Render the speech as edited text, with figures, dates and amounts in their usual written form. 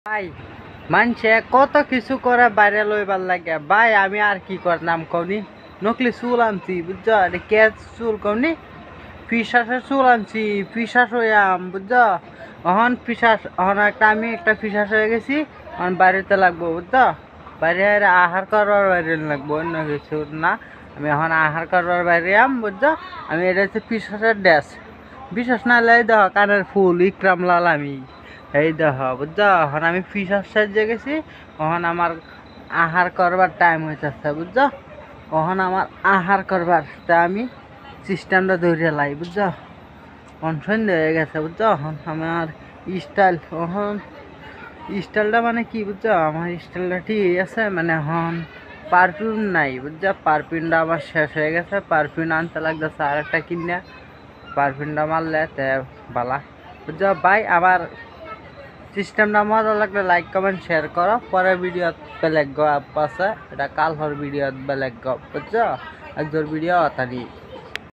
ভাই মানুষে কত কিছু করে বাইরে লইবার লাগে ভাই আমি আর কি করলাম কওনি নকলি চুল আনছি বুঝছো এটা কে চুল কওনি পিসাসের চুল আনছি পিসাস হইয়াম বুঝছো অহন পিসাস অহন একটা পিসাস হয়ে গেছি অহন বাড়িতে লাগবো বুঝছো বাইরে আহার করবার বাইরে লাগবো অন্য কিছু না আমি এখন আহার করবার বাইরে আম বুঝছো আমি এটা হচ্ছে পিসাসের ড্রেস বিশ্বাস না লাই দেখ কানের ফুল ইকরাম লাল আমি এই দেখ বুঝছো এখন আমি পিসার সাহায্যে গেছি এখন আমার আহার করবার টাইম হইতেছে বুঝছো এখন আমার আহার করবার তা আমি সিস্টেমটা ধরে লাই বুঝছো এখন সন্ধ্যে হয়ে গেছে বুঝছো এখন আমার স্টাইল এখন স্টাইলটা মানে কি বুঝছো আমার স্টাইলটা ঠিক আছে মানে এখন পারফিউম নাই বুঝছো পারফিউমটা আমার শেষ হয়ে গেছে পারফিউম আনতে লাগতেছে আর একটা কিনে পারফিউমটা মারলে তে বালা বুঝছো ভাই আমার সিস্টেমটা মজা লাগলে লাইক কমেন্ট শেয়ার করো পরের ভিডিও বেলেগ আছে এটা কালহর ভিডিও বেলেগ বুঝছো একজোর ভিডিও অতানি